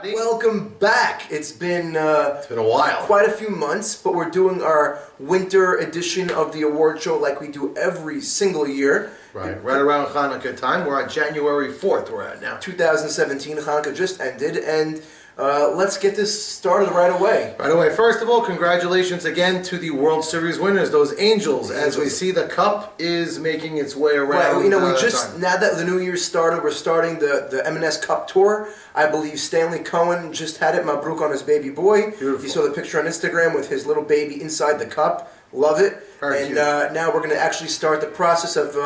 Welcome back. It's been It's been a while. quite a few months, but we're doing our winter edition of the award show like we do every single year. Right around Hanukkah time. We're on January 4th. We're at now. 2017, Hanukkah just ended, and let's get this started right away. Right away. First of all, congratulations again to the World Series winners, those Angels. As we see, the cup is making its way around. Right, you know, now that the new year started, we're starting the M&S Cup Tour. I believe Stanley Cohen just had it, Mabruk on his baby boy. Beautiful. You saw the picture on Instagram with his little baby inside the cup. Love it. Very Now we're going to actually start the process of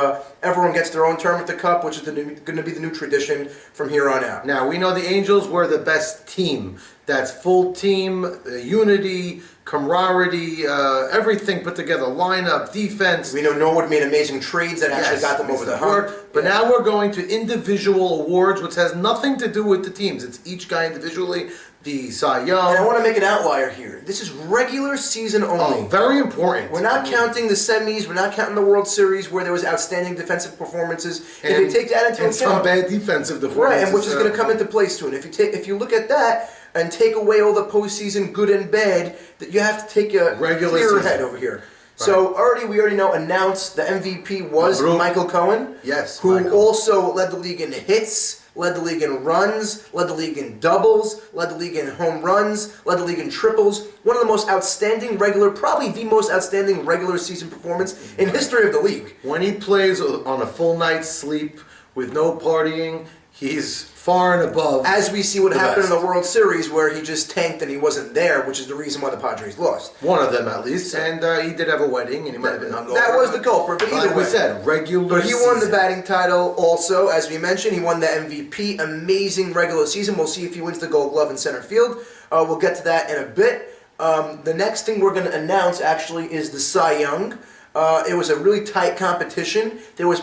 everyone gets their own turn with the cup, which is going to be the new tradition from here on out. Now, we know the Angels were the best team. That's full team, unity, camaraderie, everything put together, lineup, defense. We know Norwood made amazing trades that actually got them over the hump. But now we're going to individual awards, which has nothing to do with the teams. It's each guy individually. The Cy Young. And I want to make an outlier here. This is regular season only. Oh, very important. We're not counting the semis. We're not counting the World Series where there was outstanding defensive performances. And, if you take that into account, some bad defensive performances, right, and which is going to come into play soon. If you look at that and take away all the postseason good and bad, that you have to take a regular clearer season head over here. Right. So we already know announced the MVP was Michael Cohen. Yes, who also led the league in hits. Led the league in runs, led the league in doubles, led the league in home runs, led the league in triples. One of the most outstanding probably the most outstanding regular season performance in history of the league. When he plays on a full night's sleep with no partying, he's far and above. As we see what happened in the World Series, where he just tanked and he wasn't there, which is the reason why the Padres lost. One of them, at least. And he did have a wedding, and he might have been hungover. That was the culprit, but either like way. we said, regular But he won the batting title also, as we mentioned. He won the MVP. Amazing regular season. We'll see if he wins the Gold Glove in center field. We'll get to that in a bit. The next thing we're going to announce, actually, is the Cy Young. It was a really tight competition. There was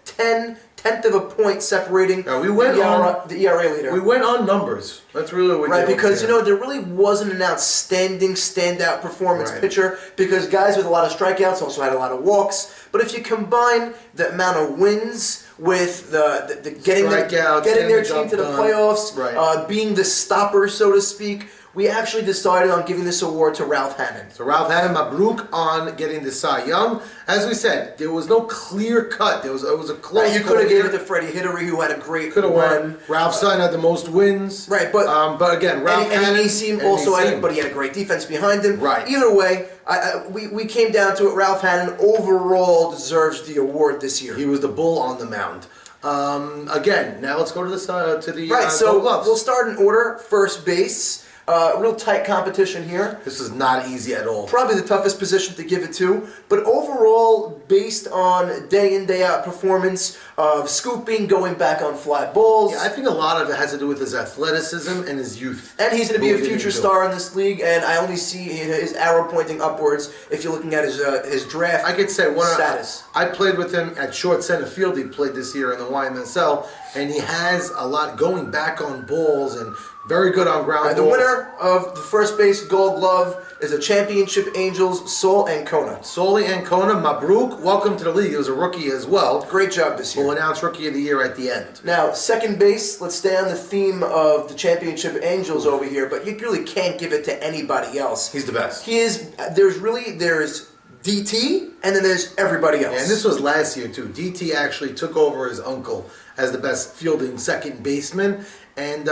tenth of a point separating the ERA leader. We went on numbers. That's really what we right, did. because there really wasn't an outstanding standout performance pitcher, because guys with a lot of strikeouts also had a lot of walks. But if you combine the amount of wins with the getting their team to the playoffs, being the stopper, so to speak, we actually decided on giving this award to Ralph Hannon. So Ralph Hannon, Mabruk on getting the Cy Young. As we said, there was no clear cut. It was a close. You could have given it to Freddie Hittery, who had a great run. Ralph's son had the most wins. Right, but again, Ralph Hannon. And also had, but he had a great defense behind him. Right. Either way, we came down to it. Ralph Hannon overall deserves the award this year. He was the bull on the mound. Again, now let's go to the right. So Gold Gloves. We'll start in order. First base. Real tight competition here. This is not easy at all. Probably the toughest position to give it to. But overall, based on day in, day out performance of scooping, going back on fly balls. Yeah, I think a lot of it has to do with his athleticism and his youth. And he's going to be a future star in this league, and I only see his arrow pointing upwards if you're looking at his draft I could say status. I played with him at short center field. He played this year in the YMSL, and he has a lot going back on balls and very good on ground balls. The winner of the first base Gold Glove is the championship Angels, Sol Ancona. Sol Ancona, Mabruk, welcome to the league. He was a rookie as well. Great job this year. We'll announce Rookie of the Year at the end. Now, second base, let's stay on the theme of the championship Angels over here, but you really can't give it to anybody else. He's the best. He is. There's DT, and then there's everybody else. Yeah, and this was last year, too. DT actually took over his uncle as the best fielding second baseman, and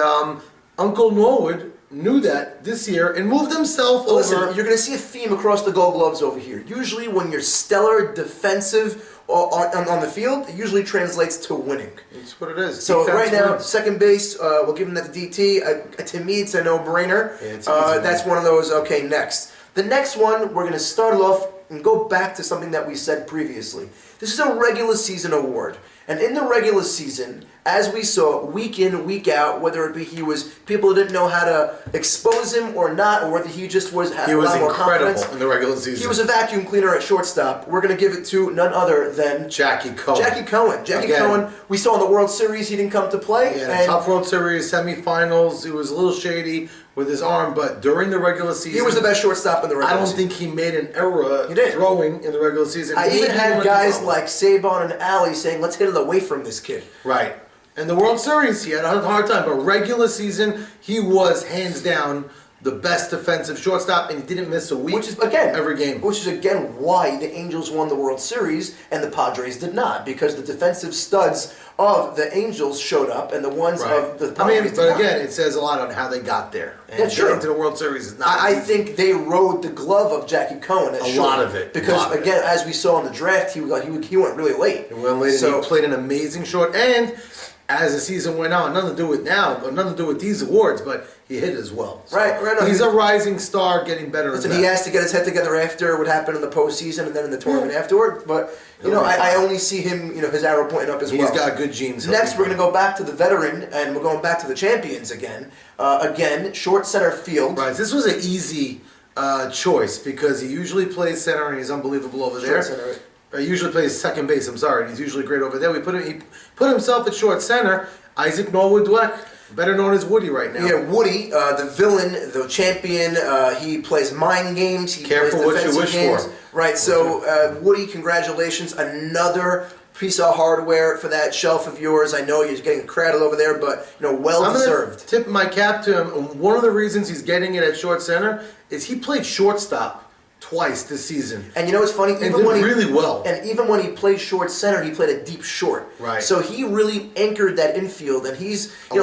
Uncle Norwood knew that this year and moved himself over. Listen, you're going to see a theme across the Gold Gloves over here. Usually when you're stellar defensive on the field, it usually translates to winning. That's what it is. So right now, second base, we'll give him that to DT. To me, it's a no-brainer. Yeah, that's one of those, okay, next. The next one, we're going to start it off and go back to something that we said previously. This is a regular season award. And in the regular season, as we saw week in, week out, whether it be people didn't know how to expose him or not, or whether he just was he was incredible in the regular season. He was a vacuum cleaner at shortstop. We're going to give it to none other than Jackie Cohen. Jackie Cohen. We saw in the World Series he didn't come to play. Yeah, the Tough World Series semifinals. He was a little shady with his arm, but during the regular season, he was the best shortstop in the regular season. I don't think he made an error throwing in the regular season. I even had guys like Saban and Ali saying, "Let's hit it away from this kid." Right. In the World Series, he had a hard time, but regular season, he was hands down the best defensive shortstop, and he didn't miss a week. Which is again every game. Which is again why the Angels won the World Series and the Padres did not, because the defensive studs of the Angels showed up and the ones of the Padres did but not. again, it says a lot on how they got there. And Yeah, sure. getting to the World Series is not. I think they rode the glove of Jackie Cohen. A lot of it. Because again, as we saw in the draft, he went really late. He went late, and he played an amazing short. And as the season went on, nothing to do with these awards, but he hit as well. So Right. No, he's a rising star, getting better. Listen, he has to get his head together after what happened in the postseason and then in the tournament afterward. But I only see him, his arrow pointing up as well. He's got good genes. Next, we're going to go back to the veteran, and we're going back to the champions again. Short center field. Right. This was an easy choice because he usually plays center and he's unbelievable over there. Short center. He usually plays second base. I'm sorry, and he's usually great over there. He put himself at short center. Isaac Norwood Dweck, better known as Woody right now. Yeah, Woody, the villain, the champion. He plays mind games. He Careful plays what you defensive wish games. for. Right. So, Woody, congratulations! Another piece of hardware for that shelf of yours. I know you're getting cradled over there, but well deserved. I'm gonna tip my cap to him. One of the reasons he's getting it at short center is he played shortstop twice this season. And it's funny, and did really well. And even when he played short center, he played a deep short. Right. So he really anchored that infield, and he's he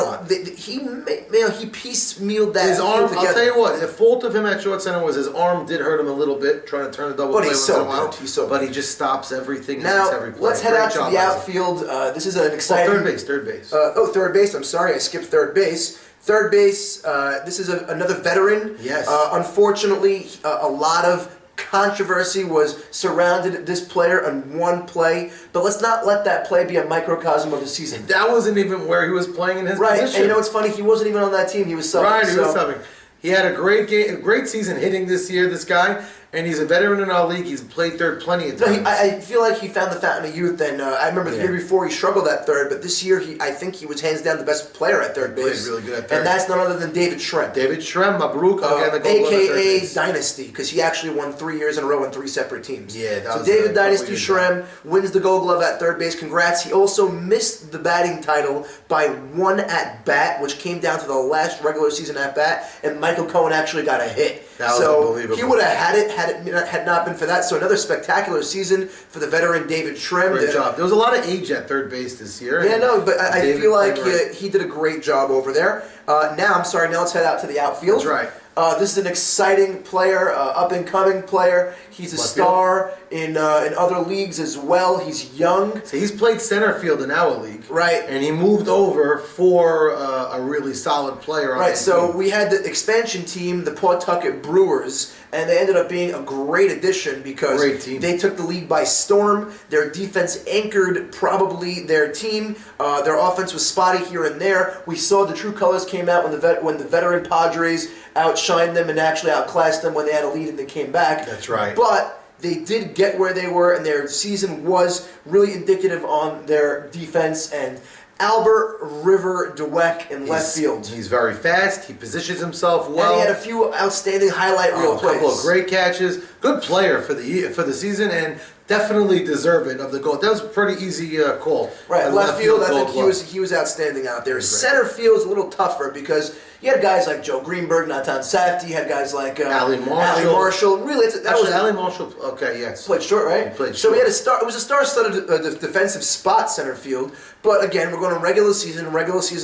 piecemealed that his arm. together. I'll tell you what. The fault of him at short center was his arm did hurt him a little bit trying to turn a double But play he's once so in a while. good. He's so but good. he just stops everything. And Now, hits every play. let's head Great out to job, the Isaac. outfield. This is an exciting... Third base. Third base. I'm sorry, I skipped third base. Third base, this is another veteran. Yes. Unfortunately, a lot of controversy was surrounded this player on one play, but let's not let that play be a microcosm of the season. That wasn't even where he was playing in his position. And what's funny, he wasn't even on that team, he was subbing. Right, he was subbing. He had a great game, a great season hitting this year, this guy, and he's a veteran in our league. He's played third plenty of times. I feel like he found the fountain of youth, and I remember the year before he struggled at third, but this year I think he was hands down the best player at third base. Played really good at third. And that's none other than David Schrem. David Schrem, Mabruk, again, the goal AKA Dynasty, because he actually won 3 years in a row on 3 separate teams. Yeah, that was David Dynasty years Schrem wins the Gold Glove at third base. Congrats. He also missed the batting title by 1 at bat, which came down to the last regular season at bat, and Michael Cohen actually got a hit. That was unbelievable. He would have had it had not been for that. So another spectacular season for the veteran David Schrem. Great job. There was a lot of age at third base this year. Yeah, no, but I feel like right. he did a great job over there. Now let's head out to the outfield. That's right. This is an exciting player, up-and-coming player. He's a star in other leagues as well. He's young. So he's played center field in our league. Right. And he moved over for a really solid player on Right, that so team. we had the expansion team, the Pawtucket Brewers, and they ended up being a great addition because Great team. they took the league by storm. Their defense anchored probably their team. Their offense was spotty here and there. We saw the true colors came out when the veteran Padres outshined them and actually outclassed them when they had a lead and they came back. That's right. But they did get where they were, and their season was really indicative on their defense. And Albert River Dweck in left field. He's very fast. He positions himself well. And he had a few outstanding highlight reel plays. A couple of great catches. Good player for the season, and definitely deserving of the goal. That was a pretty easy call. Right, left field. I gold think glove. he was outstanding out there. Center field is a little tougher because you had guys like Joe Greenberg, Natan Safdie. You had guys like Ali Marshall. Really, Ali Marshall. Okay, yes. Played short, right? He played so short. we had a star. It was a star-studded defensive spot center field. But again, we're going to regular season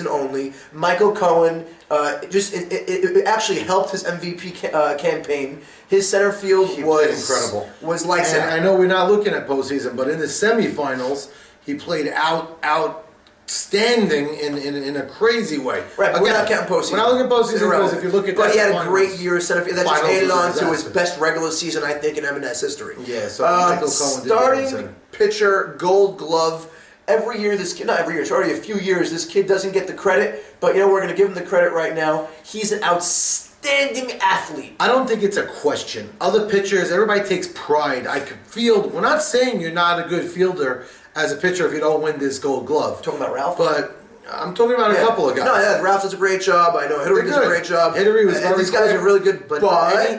only. Michael Cohen it actually helped his MVP campaign. His center field played incredible. Was lights out. I know we're not looking at postseason, but in the semifinals, he played outstanding in a crazy way. Right, but we're not counting postseason. We're not looking at postseason because if you look at that, but he had a great year center field. That just Finals added was a on to his disaster. best regular season, I think, in M&S history. Yeah, so Michael Cohen did well in center. Starting pitcher, Gold Glove. Every year, this kid, not every year, it's already a few years, this kid doesn't get the credit, but we're going to give him the credit right now. He's an outstanding athlete. I don't think it's a question. Other pitchers, everybody takes pride. I could field. We're not saying you're not a good fielder as a pitcher if you don't win this Gold Glove. Talking about Ralph? But I'm talking about a couple of guys. No, yeah, Ralph does a great job. I know Hidary does a great job. Hidary was very these guys are really good, but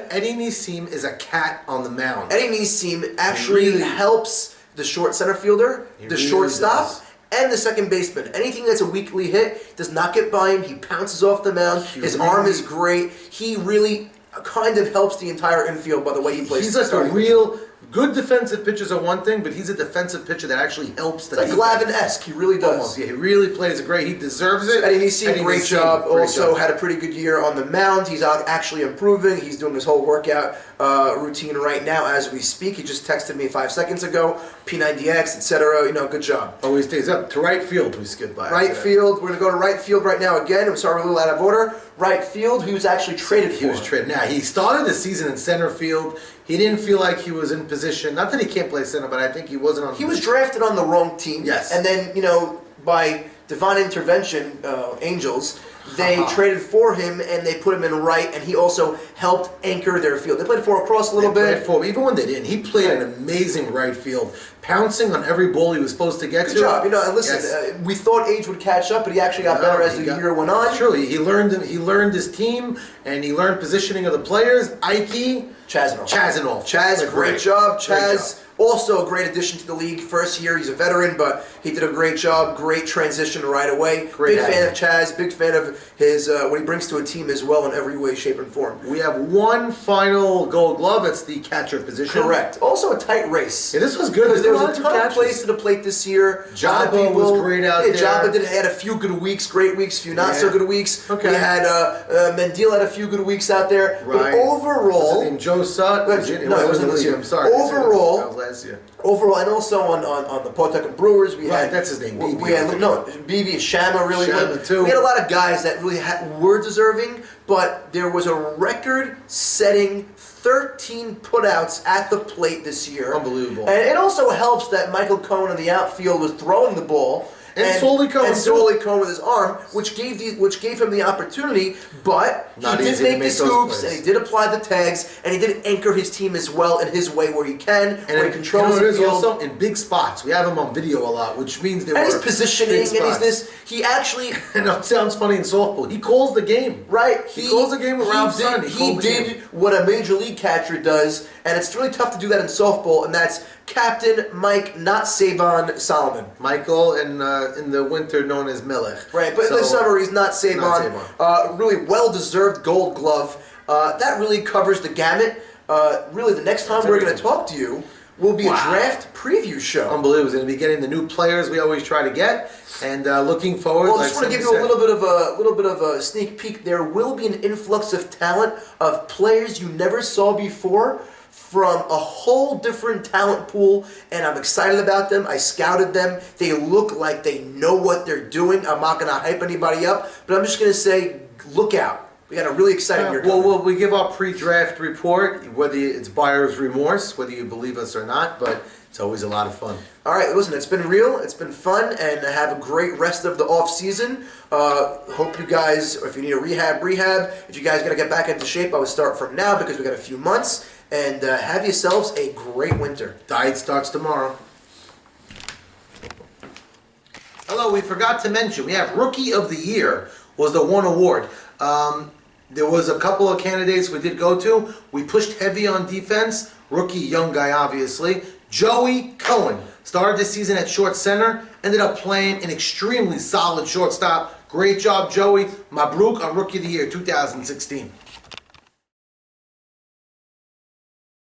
Eddie Nissim is a cat on the mound. Eddie Nissim actually helps the short center fielder, the shortstop, and the second baseman. Anything that's a weakly hit does not get by him. He pounces off the mound. His arm is great. He really kind of helps the entire infield by the way he plays. He's like a real good defensive pitchers are one thing, but he's a defensive pitcher that actually helps the It's like Glavine-esque. He really does. Almost, yeah, he really plays great. He deserves it. And he's seen a great job. Also job. had a pretty good year on the mound. He's actually improving. He's doing his whole workout routine right now as we speak. He just texted me 5 seconds ago. P90X, etc. You know, good job. Always stays up to right field. We skip by right field. We're gonna go to right field right now again. I'm sorry, we're a little out of order. Right field. He was actually traded for. He was traded. Now he started the season in center field. He didn't feel like he was in position. Not that he can't play center, but I think he wasn't on. He was drafted on the wrong team. Yes. And then, you know, by divine intervention, Angels, they traded for him and they put him in right, and he also helped anchor their field. They played 4 across a little bit. Even when they didn't, he played an amazing right field, pouncing on every ball he was supposed to get to. Good job. You know, and listen, Yes. We thought age would catch up, but he actually got better as the year went on. Truly, he learned his team, and he learned positioning of the players. Ike Chazanov. Chaz, great job. Chaz, Great job. also a great addition to the league. First year, he's a veteran, but he did a great job. Great transition right away. Big fan of Chaz. Big fan of his what he brings to a team as well in every way, shape, and form. We have one final Gold Glove. It's the catcher position. Correct. Also a tight race. Yeah, this was good. Because there was a ton of plays to the plate this year. Jabba was great out there. Jabba had a few good weeks, great weeks, few not so good weeks. Okay. We had Mendil had a few good weeks out there. Right. But overall, what's his name? Joe Sutton. No, it wasn't this year. I'm sorry. Overall, that was last year. Overall, and also on the Pawtucket Brewers, we had that's his name. BB. We had BB and Shama really. Shama too. We had a lot of guys that really were deserving, but there was a record-setting 13 putouts at the plate this year. Unbelievable. And it also helps that Michael Cohen in the outfield was throwing the ball. And Solely Cohen with his arm, which gave him the opportunity, but he did make the scoops and he did apply the tags and he did anchor his team as well in his way where he can, where he controls the field. Also in big spots. We have him on video a lot, which means there were his positioning and he's this. He actually. I know it sounds funny in softball. He calls the game. Right. He calls the game with Ralph Sun. He did what a major league catcher does, and it's really tough to do that in softball, and that's Captain Mike, not Saban Solomon. Michael, and in the winter known as Melech. Right, but in the summer he's not Saban. Really well-deserved Gold Glove. That really covers the gamut. Really, the next time we're going to talk to you will be a draft preview show. Unbelievable. We're going to be getting the new players we always try to get, and looking forward. Well, I just want to give you a little bit of a sneak peek. There will be an influx of talent of players you never saw before, from a whole different talent pool, and I'm excited about them. I scouted them. They look like they know what they're doing. I'm not going to hype anybody up, but I'm just going to say, look out. We got a really exciting year coming. Well, we give our pre-draft report, whether it's buyer's remorse, whether you believe us or not, but it's always a lot of fun. All right, listen, it's been real, it's been fun, and have a great rest of the off-season. Hope you guys, if you need a rehab. If you guys got to get back into shape, I would start from now because we got a few months. And have yourselves a great winter. Diet starts tomorrow. Hello, we forgot to mention, we have Rookie of the Year was the one award. There was a couple of candidates we did go to. We pushed heavy on defense. Rookie, young guy, obviously. Joey Cohen started the season at short center. Ended up playing an extremely solid shortstop. Great job, Joey. Mabruk on Rookie of the Year 2016.